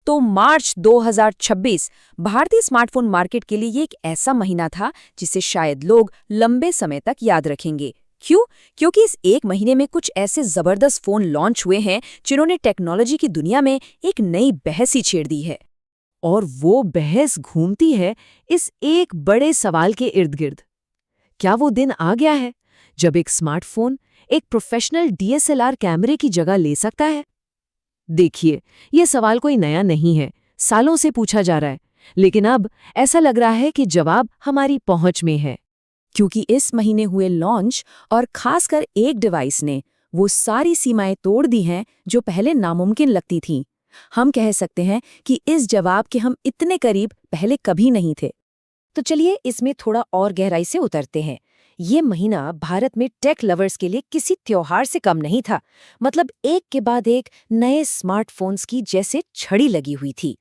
तो मार्च 2026 भारतीय smartphone market के लिए ये एक ऐसा महीना था जिसे शायद लोग लंबे समय तक याद रखेंगे। क्यों? क्योंकि इस एक महीने में कुछ ऐसे जबरदस्त फोन लॉन्च हुए हैं जिन्होंने टेक्नोलॉजी की दुनिया में एक नई बहस ही छेड़ दी है। और वो बहस घूमती है इस एक बड़े सवाल के इर्द गिर्द। क्या वो दिन आ गया है जब एक स्मार्टफोन एक प्रोफेशनल डीएसएलआर कैमरे की जगह ले सकता है? देखिए, ये सवाल कोई नया नहीं है, सालों से पूछा जा रहा है, लेकिन अब ऐसा लग रहा है कि जवाब हमारी पहुंच में है। क्योंकि इस महीने हुए लॉन्च और खासकर एक डिवाइस ने वो सारी सीमाएं तोड़ दी हैं जो पहले नामुमकिन लगती थीं। हम कह सकते हैं कि इस जवाब के हम इतने करीब पहले कभी नहीं थे। तो चलिए इसमें थोड़ा और गहराई से उतरते हैं। ये महीना भारत में टेक लवर्स के लिए किसी त्योहार से कम नहीं था। मतलब एक के बाद एक नए स्मार्टफोन्स की जैसे छड़ी लगी हुई थी।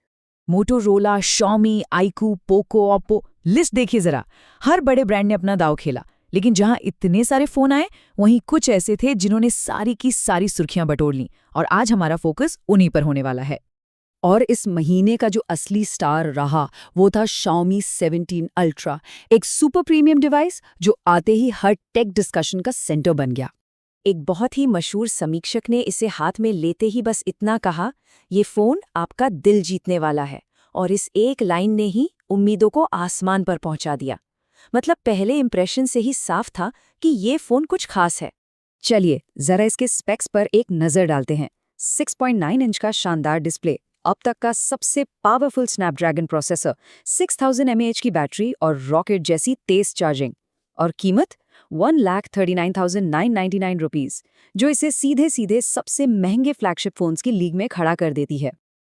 Motorola, Xiaomi, iQOO, Poco, Oppo, list देखिए जरा। हर बड़े ब्रांड ने अपना दांव खेला, लेकिन जहां इतने सारे फोन आए वहीं कुछ ऐसे थे जिन्होंने सारी की सारी सुर्खियां बटोर लीं। और आज हमारा फोकस उन्हीं पर होने वाला है। और इस महीने का जो असली स्टार रहा वो था Xiaomi 17 अल्ट्रा, एक सुपर प्रीमियम डिवाइस जो आते ही हर टेक डिस्कशन का सेंटर बन गया। एक बहुत ही मशहूर समीक्षक ने इसे हाथ में लेते ही बस इतना कहा, ये फोन आपका दिल जीतने वाला है। और इस एक लाइन ने ही उम्मीदों को आसमान पर पहुंचा दिया। मतलब पहले इंप्रेशन से ही साफ था कि ये फोन कुछ खास है। चलिए जरा इसके स्पेक्स पर एक नजर डालते हैं। 6.9 इंच का शानदार डिस्प्ले, अब तक का सबसे पावरफुल स्नैपड्रैगन प्रोसेसर, 6000 mAh की बैटरी और रॉकेट जैसी तेज चार्जिंग। और कीमत 1,39,999 रुपीस, जो इसे सीधे सीधे सबसे महंगे फ्लैगशिप फोन्स की लीग में खड़ा कर देती है।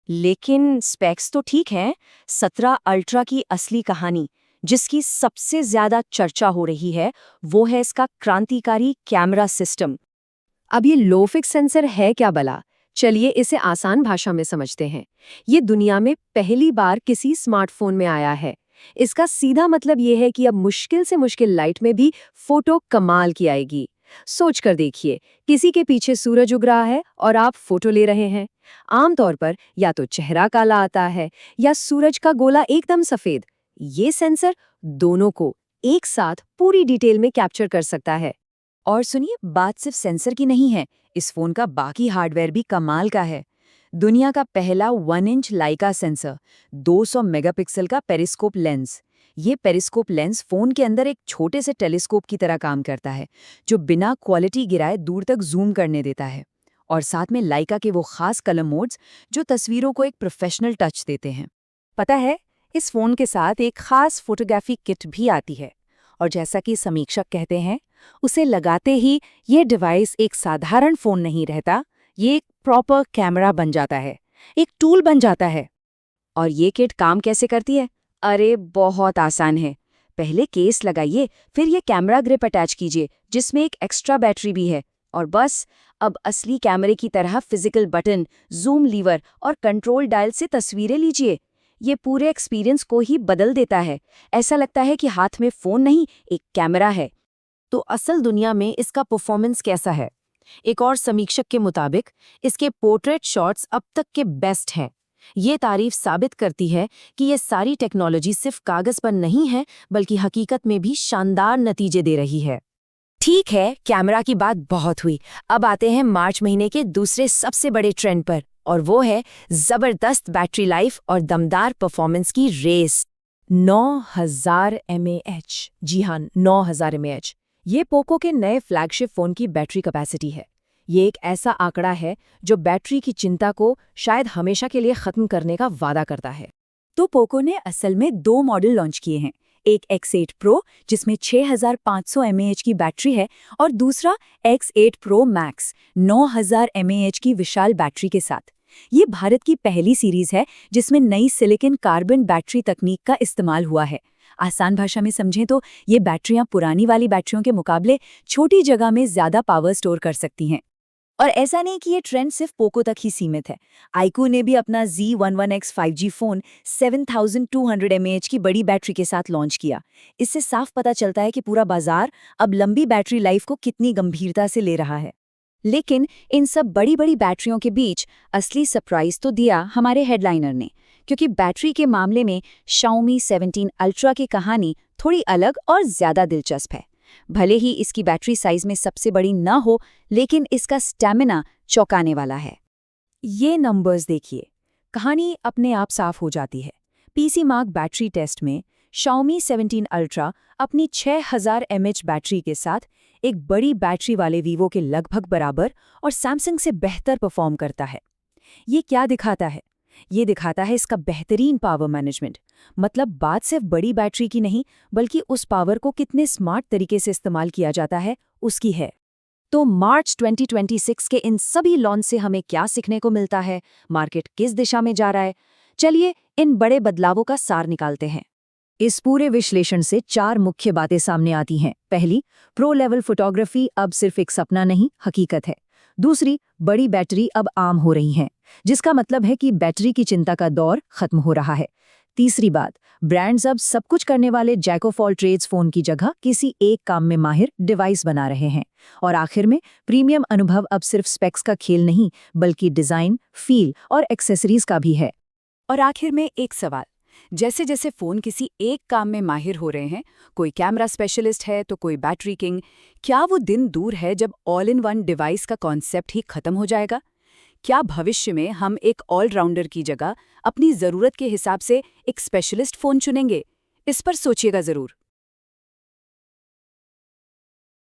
लेकिन स्पेक्स तो ठीक है, 17 अल्ट्रा की असली कहानी, जिसकी सबसे ज्यादा चर्चा हो रही है, वो है इसका क्रांतिकारी कैमरा सिस्टम। अब ये लो फिक्स सेंसर है क्या भला? चलिए इसे आसान भाषा में समझते हैं। ये दुनिया में पहली बार किसी स्मार्टफोन में आया है। इसका सीधा मतलब ये है कि अब मुश्किल से मुश्किल लाइट में भी फोटो कमाल की आएगी। सोच कर देखिए, किसी के पीछे सूरज उग रहा है और आप फोटो ले रहे हैं। आमतौर पर या तो चेहरा काला आता है या सूरज का गोला एकदम सफेद। ये सेंसर दोनों को एक साथ पूरी डिटेल में कैप्चर कर सकता है। और सुनिए, बात सिर्फ सेंसर की नहीं है, इस फोन का बाकी हार्डवेयर भी कमाल का है। दुनिया का पहला 1 इंच लाइका सेंसर, 200 मेगापिक्सल का पेरिस्कोप लेंस। ये पेरिस्कोप लेंस फोन के अंदर एक छोटे से टेलीस्कोप की तरह काम करता है, जो बिना क्वालिटी गिराए दूर तक जूम करने देता है। और साथ में लाइका के वो खास कलर मोड्स जो तस्वीरों को एक प्रोफेशनल टच देते हैं। पता है, इस फोन के साथ एक खास फोटोग्राफी किट भी आती है। और जैसा कि समीक्षक कहते हैं, उसे लगाते ही ये डिवाइस एक साधारण फोन नहीं रहता, ये एक प्रॉपर कैमरा बन जाता है, एक टूल बन जाता है। और ये किट काम कैसे करती है? अरे बहुत आसान है। पहले केस लगाइए, फिर ये कैमरा ग्रिप अटैच कीजिए जिसमें एक एक्स्ट्रा बैटरी भी है, और बस अब असली कैमरे की तरह फिजिकल बटन, जूम लीवर और कंट्रोल डायल से तस्वीरें लीजिए। ये पूरे एक्सपीरियंस को ही बदल देता है। ऐसा लगता है कि हाथ में फोन नहीं, एक कैमरा है। तो असल दुनिया में इसका परफॉर्मेंस कैसा है? एक और समीक्षक के मुताबिक इसके पोर्ट्रेट शॉट्स अब तक के बेस्ट हैं। ये तारीफ साबित करती है कि ये सारी टेक्नोलॉजी सिर्फ कागज पर नहीं है, बल्कि हकीकत में भी शानदार नतीजे दे रही है। ठीक है, कैमरा की बात बहुत हुई। अब आते हैं मार्च महीने के दूसरे सबसे बड़े ट्रेंड पर, और वो है जबरदस्त बैटरी लाइफ और दमदार परफॉर्मेंस की रेस। 9000 mAh। जी हाँ, 9000 mAh। ये पोको के नए फ्लैगशिप फोन की बैटरी कैपेसिटी है। ये एक ऐसा आंकड़ा है जो बैटरी की चिंता को शायद हमेशा के लिए खत्म करने का वादा करता है। तो पोको ने असल में 2 मॉडल लॉन्च किए हैं, एक X8 Pro जिसमें 6500 mAh की बैटरी है, और दूसरा X8 Pro Max 9000 mAh की विशाल बैटरी के साथ। ये भारत की पहली सीरीज है जिसमें नई सिलिकॉन कार्बन बैटरी तकनीक का इस्तेमाल हुआ है। आसान भाषा में समझें तो ये बैटरियां पुरानी वाली बैटरियों के मुकाबले छोटी जगह में ज्यादा पावर स्टोर कर सकती हैं। और ऐसा नहीं कि ये ट्रेंड सिर्फ पोको तक ही सीमित है। आईकू ने भी अपना Z11X 5G फोन 7200 mAh की बड़ी बैटरी के साथ लॉन्च किया। इससे साफ पता चलता है कि पूरा बाजार अब लंबी बैटरी लाइफ को कितनी गंभीरता से ले रहा है। लेकिन इन सब बड़ी बड़ी बैटरियों के बीच असली सरप्राइज तो दिया हमारे हेडलाइनर ने, क्योंकि बैटरी के मामले में Xiaomi 17 Ultra की कहानी थोड़ी अलग और ज्यादा दिलचस्प है। भले ही इसकी बैटरी साइज में सबसे बड़ी न हो, लेकिन इसका स्टैमिना चौंकाने वाला है। ये नंबर्स देखिए, कहानी अपने आप साफ हो जाती है। PC मार्क बैटरी टेस्ट में Xiaomi 17 Ultra अपनी 6000 mAh बैटरी के साथ एक बड़ी बैटरी वाले Vivo के लगभग बराबर और Samsung से बेहतर परफॉर्म करता है। ये क्या दिखाता है? ये दिखाता है इसका बेहतरीन पावर मैनेजमेंट। मतलब बात सिर्फ बड़ी बैटरी की नहीं, बल्कि उस पावर को कितने स्मार्ट तरीके से इस्तेमाल किया जाता है, उसकी है। तो मार्च 2026 के इन सभी लॉन्च से हमें क्या सीखने को मिलता है? मार्केट किस दिशा में जा रहा है? चलिए इन बड़े बदलावों का सार निकालते हैं। इस पूरे विश्लेषण से 4 मुख्य बातें सामने आती हैं। पहली, प्रो लेवल फोटोग्राफी अब सिर्फ एक सपना नहीं, हकीकत है। दूसरी, बड़ी बैटरी अब आम हो रही हैं, जिसका मतलब है कि बैटरी की चिंता का दौर खत्म हो रहा है। तीसरी बात, ब्रांड्स अब सब कुछ करने वाले jack of all trades phone की जगह किसी एक काम में माहिर डिवाइस बना रहे हैं। और आखिर में, प्रीमियम अनुभव अब सिर्फ स्पेक्स का खेल नहीं, बल्कि डिजाइन, फील और एक्सेसरीज का भी है। और आखिर में एक सवाल, जैसे जैसे फोन किसी एक काम में माहिर हो रहे हैं, कोई कैमरा स्पेशलिस्ट है तो कोई बैटरी किंग, क्या वो दिन दूर है जब ऑल इन वन डिवाइस का कॉन्सेप्ट ही खत्म हो जाएगा? क्या भविष्य में हम एक ऑलराउंडर की जगह अपनी ज़रूरत के हिसाब से एक स्पेशलिस्ट फ़ोन चुनेंगे? इस पर सोचिएगा ज़रूर।